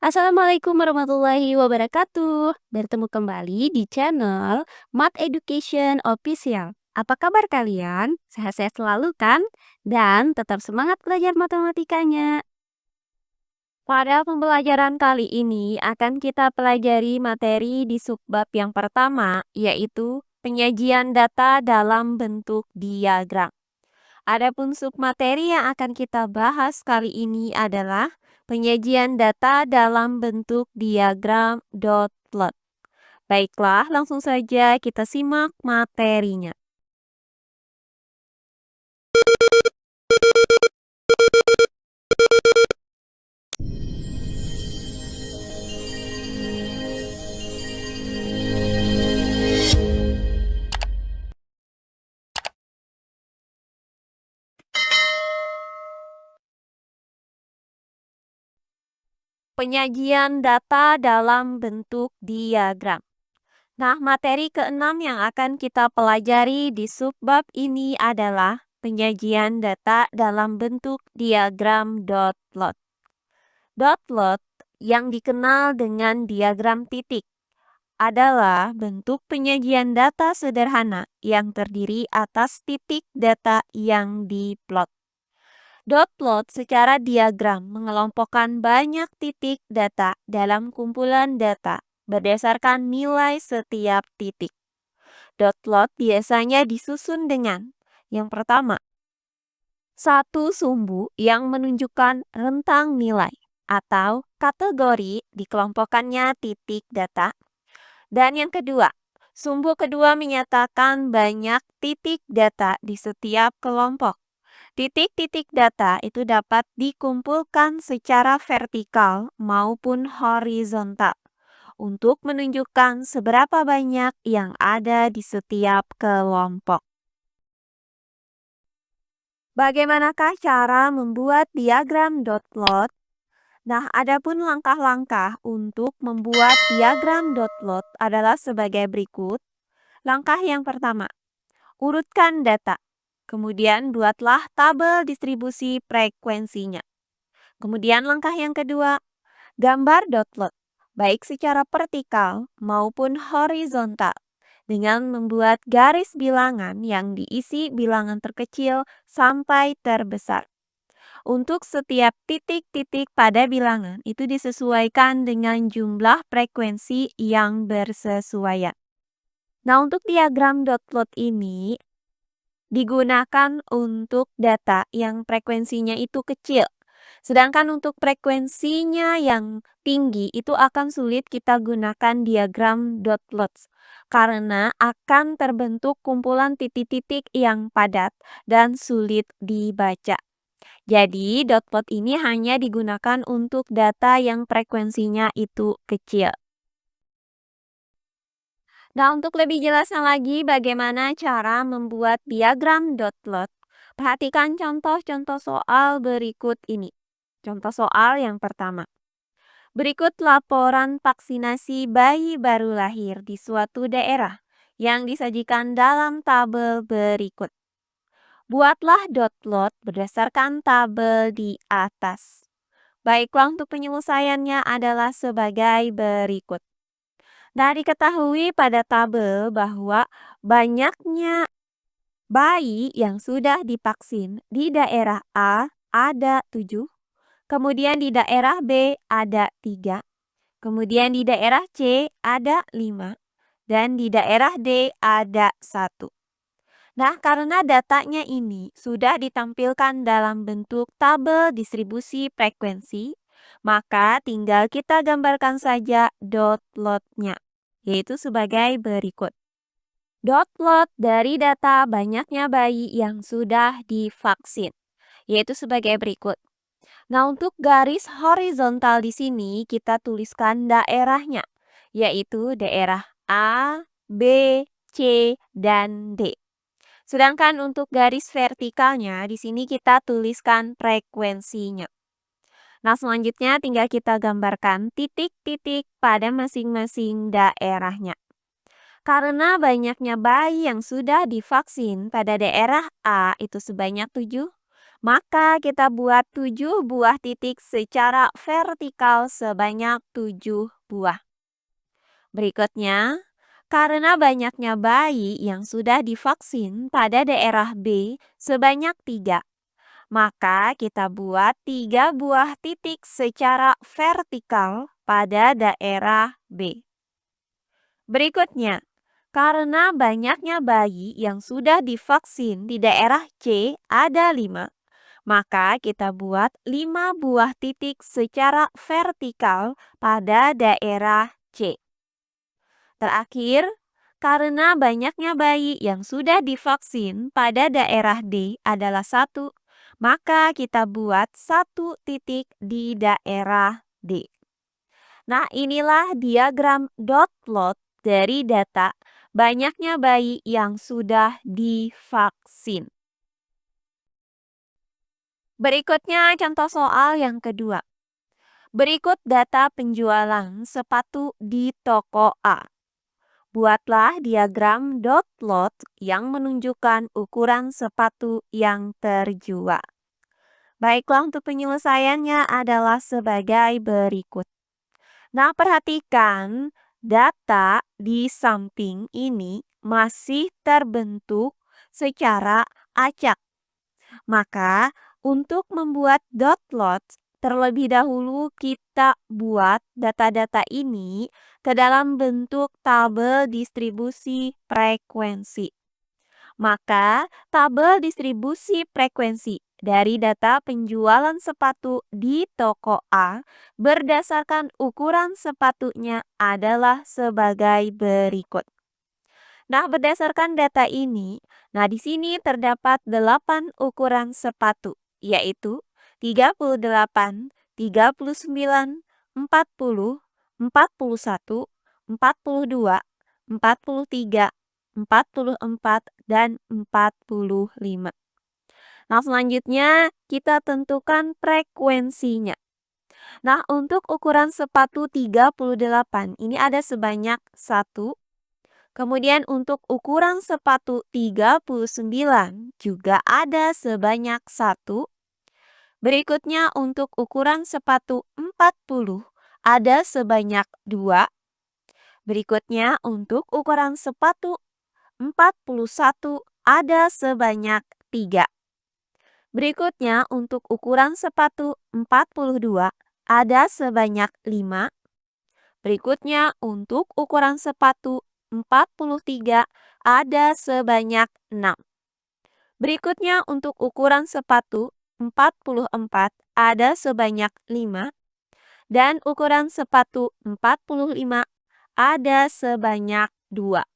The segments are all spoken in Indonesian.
Assalamualaikum warahmatullahi wabarakatuh. Bertemu kembali di channel Math Education Official. Apa kabar kalian? Sehat-sehat selalu kan? Dan tetap semangat belajar matematikanya. Pada pembelajaran kali ini akan kita pelajari materi di subbab yang pertama, yaitu penyajian data dalam bentuk diagram. Adapun submateri yang akan kita bahas kali ini adalah penyajian data dalam bentuk diagram dot plot. Baiklah, langsung saja kita simak materinya. Penyajian data dalam bentuk diagram. Nah, materi keenam yang akan kita pelajari di subbab ini adalah penyajian data dalam bentuk diagram dot plot. Dot plot yang dikenal dengan diagram titik adalah bentuk penyajian data sederhana yang terdiri atas titik data yang diplot. Dot plot secara diagram mengelompokkan banyak titik data dalam kumpulan data berdasarkan nilai setiap titik. Dot plot biasanya disusun dengan yang pertama, satu sumbu yang menunjukkan rentang nilai atau kategori dikelompokkannya titik data. Dan yang kedua, sumbu kedua menyatakan banyak titik data di setiap kelompok. Titik-titik data itu dapat dikumpulkan secara vertikal maupun horizontal untuk menunjukkan seberapa banyak yang ada di setiap kelompok. Bagaimanakah cara membuat diagram dot plot? Nah, adapun langkah-langkah untuk membuat diagram dot plot adalah sebagai berikut. Langkah yang pertama, urutkan data. Kemudian buatlah tabel distribusi frekuensinya. Kemudian langkah yang kedua, gambar dot plot, baik secara vertikal maupun horizontal, dengan membuat garis bilangan yang diisi bilangan terkecil sampai terbesar. Untuk setiap titik-titik pada bilangan itu disesuaikan dengan jumlah frekuensi yang bersesuaian. Nah, untuk diagram dot plot ini digunakan untuk data yang frekuensinya itu kecil. Sedangkan untuk frekuensinya yang tinggi itu akan sulit kita gunakan diagram dot plots karena akan terbentuk kumpulan titik-titik yang padat dan sulit dibaca. Jadi dot plot ini hanya digunakan untuk data yang frekuensinya itu kecil. Nah, untuk lebih jelasnya lagi bagaimana cara membuat diagram dot plot, perhatikan contoh-contoh soal berikut ini. Contoh soal yang pertama. Berikut laporan vaksinasi bayi baru lahir di suatu daerah yang disajikan dalam tabel berikut. Buatlah dot plot berdasarkan tabel di atas. Baiklah, untuk penyelesaiannya adalah sebagai berikut. Nah, diketahui pada tabel bahwa banyaknya bayi yang sudah divaksin di daerah A ada 7, kemudian di daerah B ada 3, kemudian di daerah C ada 5, dan di daerah D ada 1. Nah, karena datanya ini sudah ditampilkan dalam bentuk tabel distribusi frekuensi, maka tinggal kita gambarkan saja dot plotnya, yaitu sebagai berikut. Dot plot dari data banyaknya bayi yang sudah divaksin, yaitu sebagai berikut. Nah, untuk garis horizontal di sini kita tuliskan daerahnya, yaitu daerah A, B, C, dan D. Sedangkan untuk garis vertikalnya di sini kita tuliskan frekuensinya. Nah, selanjutnya tinggal kita gambarkan titik-titik pada masing-masing daerahnya. Karena banyaknya bayi yang sudah divaksin pada daerah A itu sebanyak 7, Maka kita buat 7 buah titik secara vertikal sebanyak 7 buah. Berikutnya, karena banyaknya bayi yang sudah divaksin pada daerah B sebanyak 3, maka kita buat 3 buah titik secara vertikal pada daerah B. Berikutnya, karena banyaknya bayi yang sudah divaksin di daerah C ada 5, maka kita buat 5 buah titik secara vertikal pada daerah C. Terakhir, karena banyaknya bayi yang sudah divaksin pada daerah D adalah 1, maka kita buat 1 titik di daerah D. Nah, inilah diagram dot plot dari data banyaknya bayi yang sudah divaksin. Berikutnya contoh soal yang kedua. Berikut data penjualan sepatu di toko A. Buatlah diagram dot plot yang menunjukkan ukuran sepatu yang terjual. Baiklah, untuk penyelesaiannya adalah sebagai berikut. Nah, perhatikan data di samping ini masih terbentuk secara acak. Maka, untuk membuat dot plot, terlebih dahulu kita buat data-data ini ke dalam bentuk tabel distribusi frekuensi. Maka, tabel distribusi frekuensi dari data penjualan sepatu di toko A berdasarkan ukuran sepatunya adalah sebagai berikut. Nah, berdasarkan data ini, di sini terdapat 8 ukuran sepatu, yaitu 38, 39, 40, 41, 42, 43, 44, dan 45. Nah, selanjutnya kita tentukan frekuensinya. Nah, untuk ukuran sepatu 38 ini ada sebanyak 1. Kemudian untuk ukuran sepatu 39 juga ada sebanyak 1. Berikutnya untuk ukuran sepatu 40 ada sebanyak 2. Berikutnya untuk ukuran sepatu 41 ada sebanyak 3. Berikutnya untuk ukuran sepatu 42 ada sebanyak 5. Berikutnya untuk ukuran sepatu 43 ada sebanyak 6. Berikutnya untuk ukuran sepatu 44 ada sebanyak 5. Dan ukuran sepatu 45 ada sebanyak 2.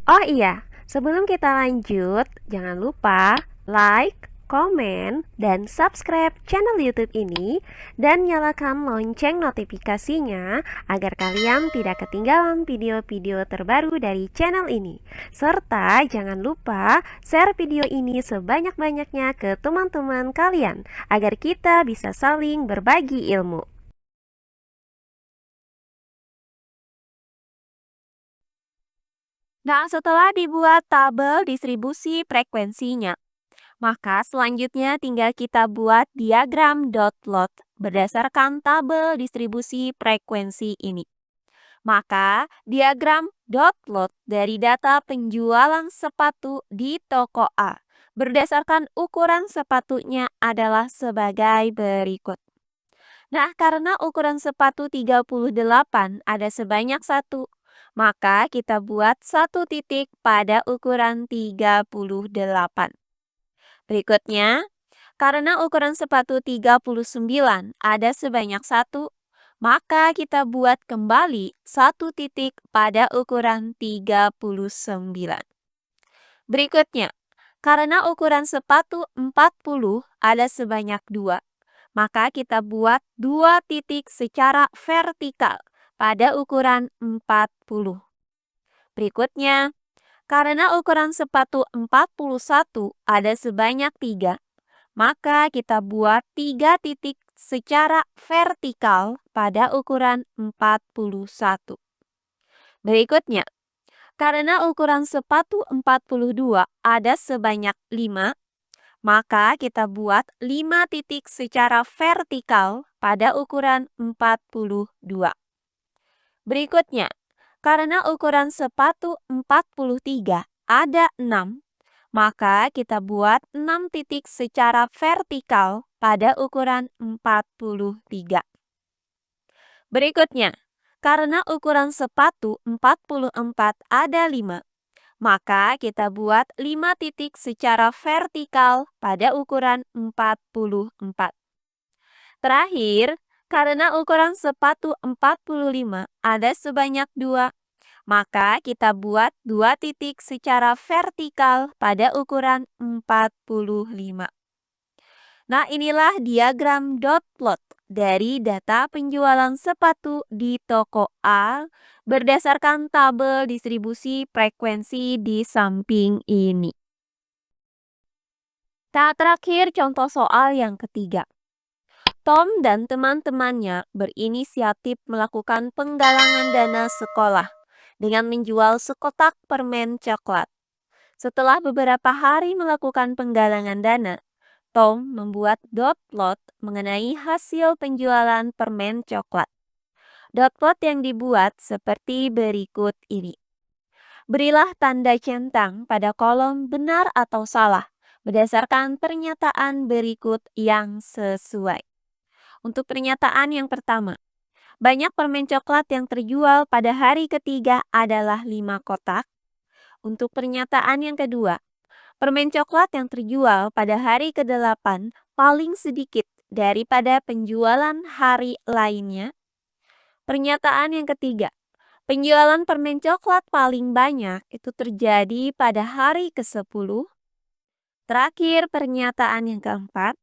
Oh iya, sebelum kita lanjut, jangan lupa like, komen, dan subscribe channel YouTube ini dan nyalakan lonceng notifikasinya agar kalian tidak ketinggalan video-video terbaru dari channel ini. Serta jangan lupa share video ini sebanyak-banyaknya ke teman-teman kalian agar kita bisa saling berbagi ilmu. Nah, setelah dibuat tabel distribusi frekuensinya, maka selanjutnya tinggal kita buat diagram dot plot berdasarkan tabel distribusi frekuensi ini. Maka diagram dot plot dari data penjualan sepatu di toko A berdasarkan ukuran sepatunya adalah sebagai berikut. Nah, karena ukuran sepatu 38 ada sebanyak 1, maka kita buat 1 titik pada ukuran 38. Berikutnya, karena ukuran sepatu 39 ada sebanyak 1, maka kita buat kembali 1 titik pada ukuran 39. Berikutnya, karena ukuran sepatu 40 ada sebanyak 2, maka kita buat 2 titik secara vertikal pada ukuran 40. Berikutnya, karena ukuran sepatu 41 ada sebanyak 3, maka kita buat 3 titik secara vertikal pada ukuran 41. Berikutnya, Karena ukuran sepatu 42 ada sebanyak 5, maka kita buat 5 titik secara vertikal pada ukuran 42. Berikutnya, karena ukuran sepatu 43 ada 6, maka kita buat 6 titik secara vertikal pada ukuran 43. Berikutnya, karena ukuran sepatu 44 ada 5, maka kita buat 5 titik secara vertikal pada ukuran 44. Terakhir, karena ukuran sepatu 45 ada sebanyak 2, maka kita buat 2 titik secara vertikal pada ukuran 45. Nah, inilah diagram dot plot dari data penjualan sepatu di toko A berdasarkan tabel distribusi frekuensi di samping ini. Nah, terakhir contoh soal yang ketiga. Tom dan teman-temannya berinisiatif melakukan penggalangan dana sekolah dengan menjual sekotak permen coklat. Setelah beberapa hari melakukan penggalangan dana, Tom membuat dot plot mengenai hasil penjualan permen coklat. Dot plot yang dibuat seperti berikut ini. Berilah tanda centang pada kolom benar atau salah berdasarkan pernyataan berikut yang sesuai. Untuk pernyataan yang pertama, banyak permen coklat yang terjual pada hari ketiga adalah 5 kotak. Untuk pernyataan yang kedua, permen coklat yang terjual pada hari ke-8 paling sedikit daripada penjualan hari lainnya. Pernyataan yang ketiga, penjualan permen coklat paling banyak itu terjadi pada hari ke-10. Terakhir, pernyataan yang keempat,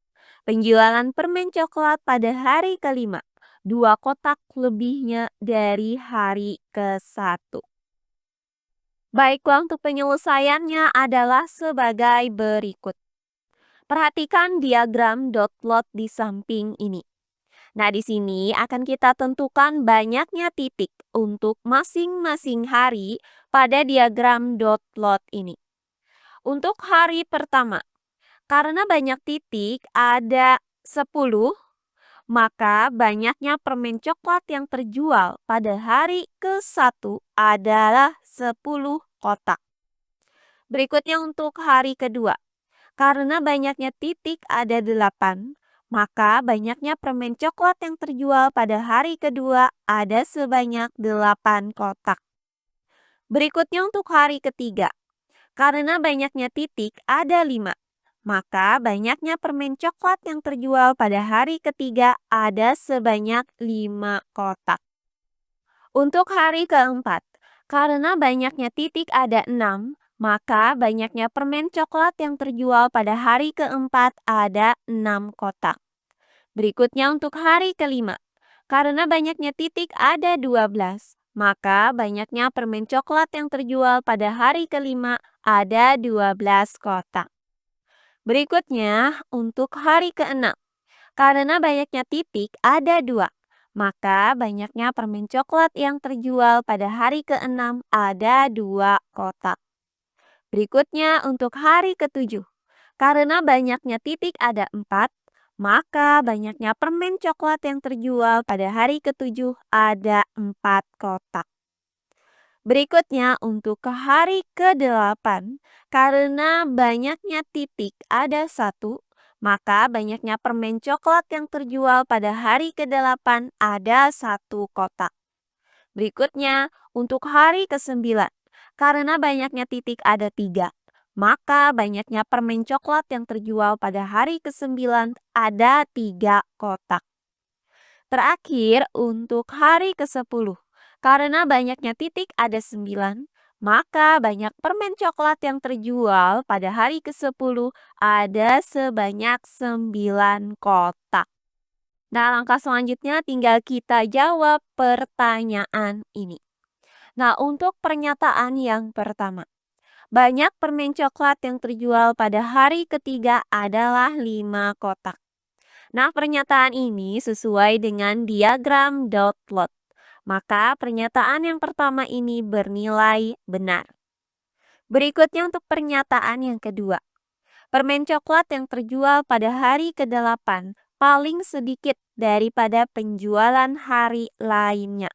penjualan permen coklat pada hari ke-5, 2 kotak lebihnya dari hari ke-1. Baiklah, untuk penyelesaiannya adalah sebagai berikut. Perhatikan diagram dot plot di samping ini. Nah, di sini akan kita tentukan banyaknya titik untuk masing-masing hari pada diagram dot plot ini. Untuk hari pertama, karena banyak titik ada 10, maka banyaknya permen coklat yang terjual pada hari ke-1 adalah 10 kotak. Berikutnya untuk hari kedua. Karena banyaknya titik ada 8, maka banyaknya permen coklat yang terjual pada hari kedua ada sebanyak 8 kotak. Berikutnya untuk hari ketiga. Karena banyaknya titik ada 5, maka banyaknya permen coklat yang terjual pada hari ketiga ada sebanyak 5 kotak. Untuk hari keempat, karena banyaknya titik ada 6, maka banyaknya permen coklat yang terjual pada hari keempat ada 6 kotak. Berikutnya untuk hari kelima, karena banyaknya titik ada 12, maka banyaknya permen coklat yang terjual pada hari kelima ada 12 kotak. Berikutnya untuk hari keenam, karena banyaknya titik ada 2, maka banyaknya permen coklat yang terjual pada hari keenam ada 2 kotak. Berikutnya untuk hari ketujuh, karena banyaknya titik ada 4, maka banyaknya permen coklat yang terjual pada hari ketujuh ada 4 kotak. Berikutnya untuk ke hari ke-8, karena banyaknya titik ada 1, maka banyaknya permen coklat yang terjual pada hari ke-8 ada 1 kotak. Berikutnya untuk hari ke-9, karena banyaknya titik ada 3, maka banyaknya permen coklat yang terjual pada hari ke-9 ada 3 kotak. Terakhir untuk hari ke-10, karena banyaknya titik ada 9, maka banyak permen coklat yang terjual pada hari ke-10 ada sebanyak 9 kotak. Nah, langkah selanjutnya tinggal kita jawab pertanyaan ini. Nah, untuk pernyataan yang pertama, banyak permen coklat yang terjual pada hari ketiga adalah 5 kotak. Nah, pernyataan ini sesuai dengan diagram dot plot. Maka pernyataan yang pertama ini bernilai benar. Berikutnya untuk pernyataan yang kedua. Permen coklat yang terjual pada hari ke-8 paling sedikit daripada penjualan hari lainnya.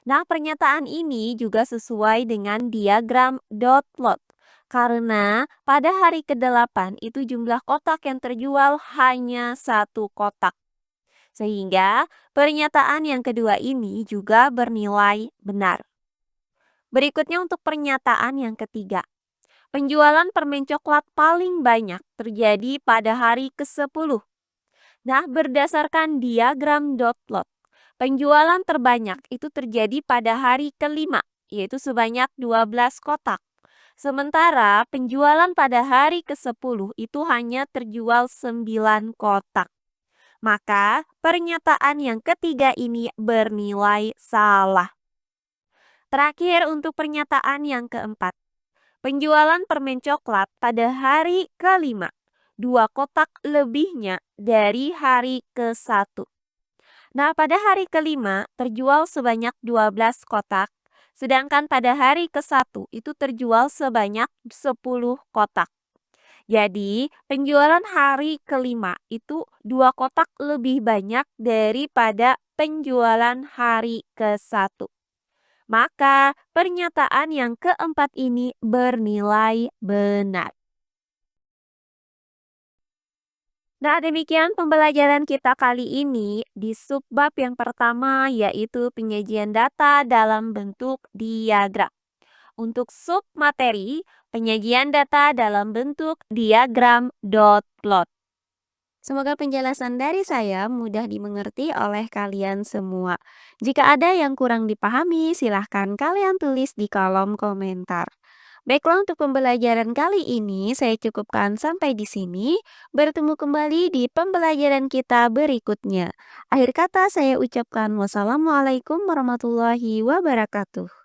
Nah, pernyataan ini juga sesuai dengan diagram dot plot. Karena pada hari ke-8 itu jumlah kotak yang terjual hanya satu kotak. Sehingga pernyataan yang kedua ini juga bernilai benar. Berikutnya untuk pernyataan yang ketiga. Penjualan permen coklat paling banyak terjadi pada hari ke-10. Nah, berdasarkan diagram dot plot, penjualan terbanyak itu terjadi pada hari ke-5, yaitu sebanyak 12 kotak. Sementara penjualan pada hari ke-10 itu hanya terjual 9 kotak. Maka pernyataan yang ketiga ini bernilai salah. Terakhir untuk pernyataan yang keempat. Penjualan permen coklat pada hari ke-5, 2 kotak lebihnya dari hari ke-1. Nah, pada hari ke-5 terjual sebanyak 12 kotak, sedangkan pada hari ke-1 itu terjual sebanyak 10 kotak. Jadi, penjualan hari ke-5 itu 2 kotak lebih banyak daripada penjualan hari ke-1. Maka pernyataan yang keempat ini bernilai benar. Nah, demikian pembelajaran kita kali ini di subbab yang pertama, yaitu penyajian data dalam bentuk diagram. Untuk sub materi, penyajian data dalam bentuk diagram dot plot. Semoga penjelasan dari saya mudah dimengerti oleh kalian semua. Jika ada yang kurang dipahami, silahkan kalian tulis di kolom komentar. Baiklah, untuk pembelajaran kali ini saya cukupkan sampai di sini. Bertemu kembali di pembelajaran kita berikutnya. Akhir kata saya ucapkan wassalamualaikum warahmatullahi wabarakatuh.